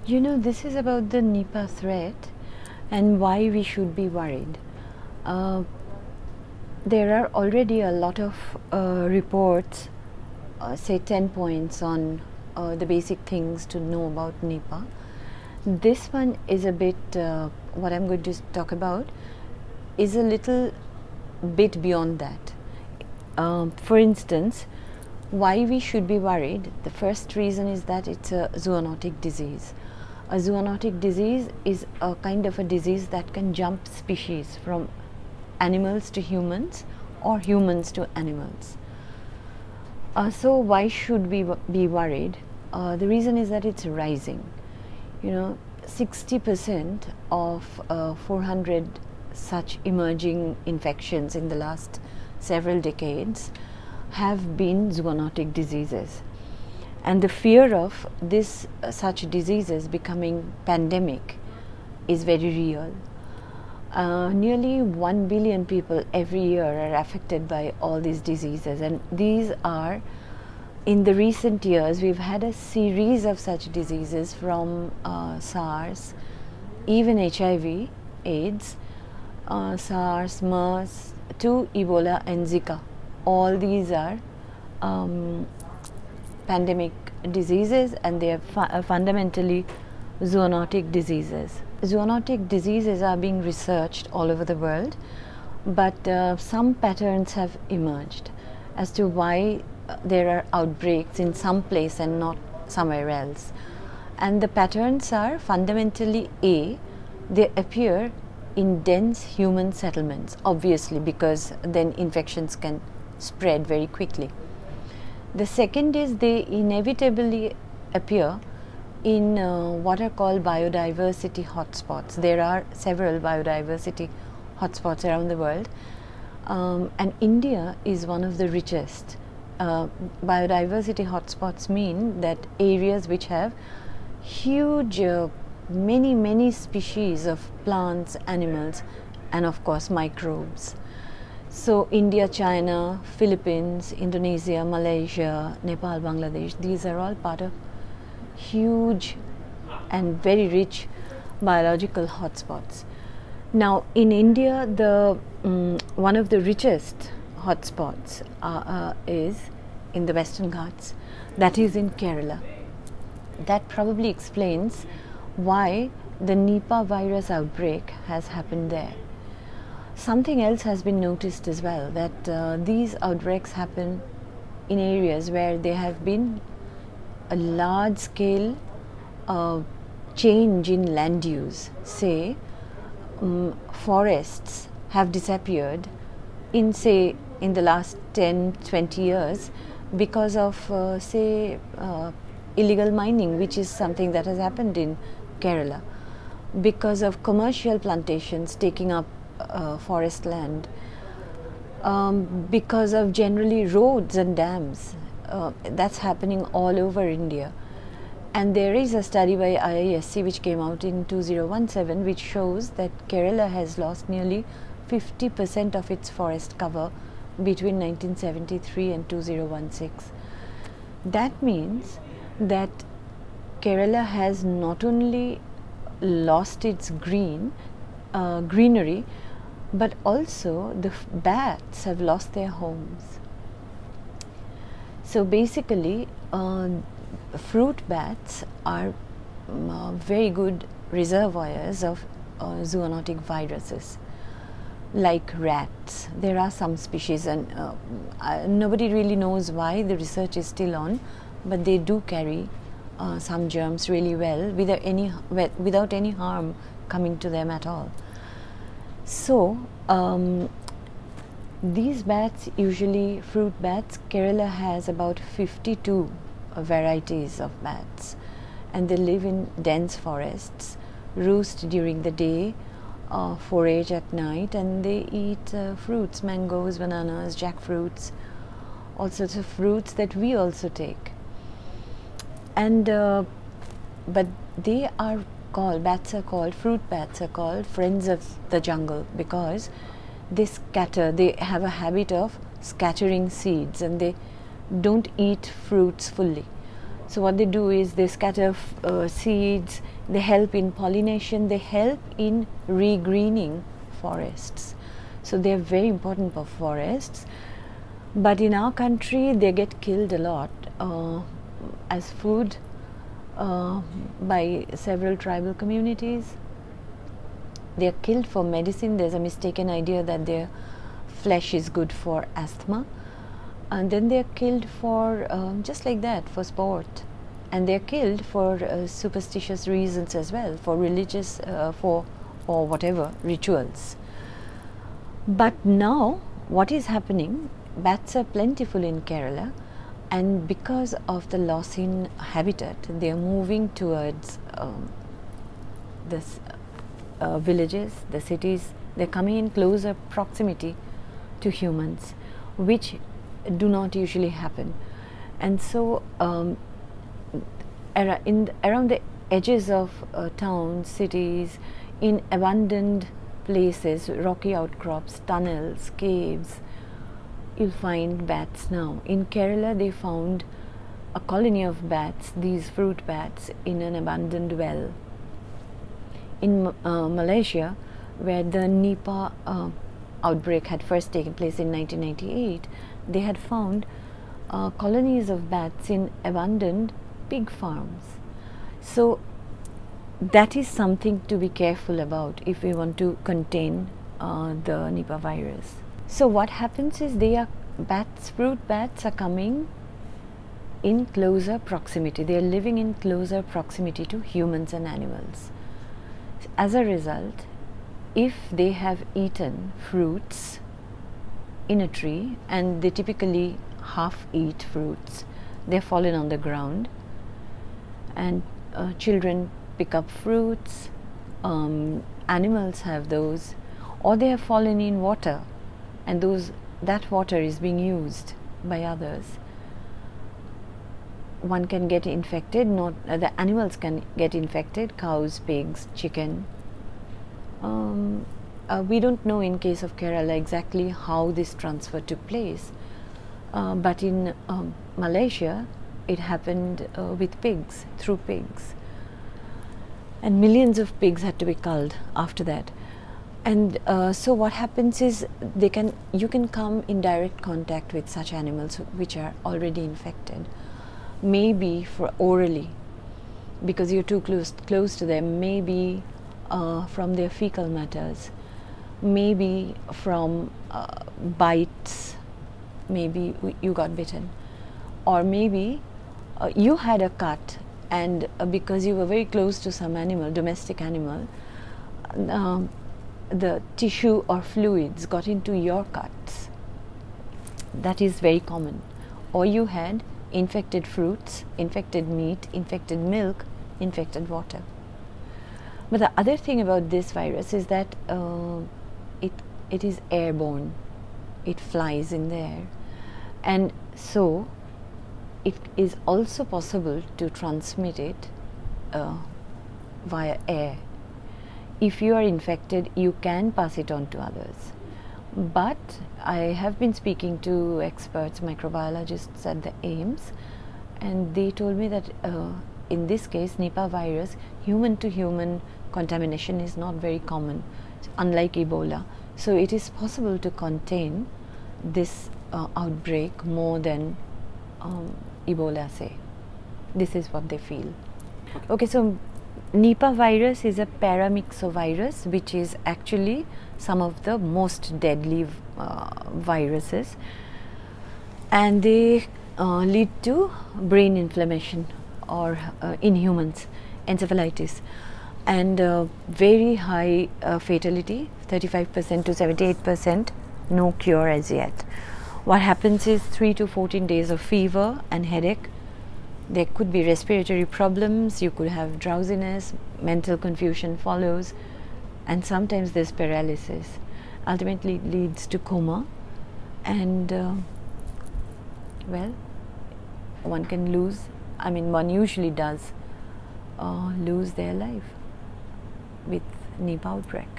You know, this is about the Nipah threat and why we should be worried. Uh, there are already a lot of reports, say 10 points on the basic things to know about Nipah. This one is a bit, what I'm going to talk about is a little bit beyond that. For instance, why we should be worried, the first reason is that it's a zoonotic disease. A zoonotic disease is a kind of a disease that can jump species from animals to humans or humans to animals. So why should we be worried? The reason is that it's rising. You know, 60% of 400 such emerging infections in the last several decades have been zoonotic diseases. And the fear of this such diseases becoming pandemic is very real. Nearly 1 billion people every year are affected by all these diseases, and these are, in the recent years, we've had a series of such diseases from SARS, even HIV, AIDS, SARS, MERS, to Ebola and Zika. All these are pandemic diseases, and they are fundamentally zoonotic diseases. Zoonotic diseases are being researched all over the world, but some patterns have emerged as to why there are outbreaks in some place and not somewhere else. And the patterns are fundamentally they appear in dense human settlements, obviously, because then infections can spread very quickly. The second is they inevitably appear in what are called biodiversity hotspots. There are several biodiversity hotspots around the world, and India is one of the richest. Biodiversity hotspots mean that areas which have huge, many species of plants, animals, and of course microbes. So India, China, Philippines, Indonesia, Malaysia, Nepal, Bangladesh, these are all part of huge and very rich biological hotspots. Now in India, the one of the richest hotspots is in the Western Ghats, that is in Kerala. That probably explains why the Nipah virus outbreak has happened there. Something else has been noticed as well, that these outbreaks happen in areas where there have been a large scale change in land use. Say forests have disappeared in the last 10-20 years because of illegal mining, which is something that has happened in Kerala, because of commercial plantations taking up forest land, because of generally roads and dams. That's happening all over India. And there is a study by IISc which came out in 2017 which shows that Kerala has lost nearly 50% of its forest cover between 1973 and 2016. That means that Kerala has not only lost its greenery, but also the bats have lost their homes. So basically, fruit bats are very good reservoirs of zoonotic viruses, like rats. There are some species, and nobody really knows why. The research is still on, but they do carry some germs really well without any harm coming to them at all. So these bats, usually fruit bats, Kerala has about 52 varieties of bats, and they live in dense forests, roost during the day, forage at night, and they eat fruits, mangoes, bananas, jackfruits, all sorts of fruits that we also take. And but they are called, fruit bats are called friends of the jungle, because they have a habit of scattering seeds, and they don't eat fruits fully. So what they do is they scatter seeds, they help in pollination, they help in regreening forests. So they are very important for forests. But in our country, they get killed a lot as food by several tribal communities. They are killed for medicine. There's a mistaken idea that their flesh is good for asthma. And then they are killed for just like that, for sport. And they are killed for superstitious reasons as well, for religious, or whatever, rituals. But now, what is happening, bats are plentiful in Kerala, and because of the loss in habitat, they are moving towards this villages, the cities. They're coming in closer proximity to humans, which do not usually happen. And so around the edges of towns, cities, in abandoned places, rocky outcrops, tunnels, caves, you'll find bats now. In Kerala, they found a colony of bats, these fruit bats, in an abandoned well. In Malaysia, where the Nipah outbreak had first taken place in 1998, they had found colonies of bats in abandoned pig farms. So that is something to be careful about if we want to contain the Nipah virus. So what happens is fruit bats are coming in closer proximity. They are living in closer proximity to humans and animals. As a result, if they have eaten fruits in a tree, and they typically half eat fruits, they're fallen on the ground, and children pick up fruits, animals have those, or they have fallen in water, and that water is being used by others. One can get infected, the animals can get infected, cows, pigs, chicken. We don't know in case of Kerala exactly how this transfer took place, but in Malaysia it happened with pigs, through pigs, and millions of pigs had to be culled after that. And so what happens is you can come in direct contact with such animals which are already infected, maybe for orally because you're too close to them, maybe from their fecal matters, maybe from bites, maybe you got bitten, or maybe you had a cut, and because you were very close to some animal, domestic animal, the tissue or fluids got into your cuts. That is very common. Or you had infected fruits, infected meat, infected milk, infected water. But the other thing about this virus is that it is airborne. It flies in the air, and so it is also possible to transmit it via air. If you are infected, you can pass it on to others. But I have been speaking to experts, microbiologists at the AIIMS, and they told me that in this case, Nipah virus, human to human contamination is not very common, unlike Ebola. So it is possible to contain this outbreak more than Ebola, say. This is what they feel. Okay, so Nipah virus is a paramyxovirus, which is actually some of the most deadly viruses, and they lead to brain inflammation, or in humans, encephalitis, and very high fatality, 35% to 78%, no cure as yet. What happens is 3 to 14 days of fever and headache. There could be respiratory problems, you could have drowsiness, mental confusion follows, and sometimes there's paralysis. Ultimately it leads to coma, and well, one can lose, one usually does lose their life with Nipah outbreak.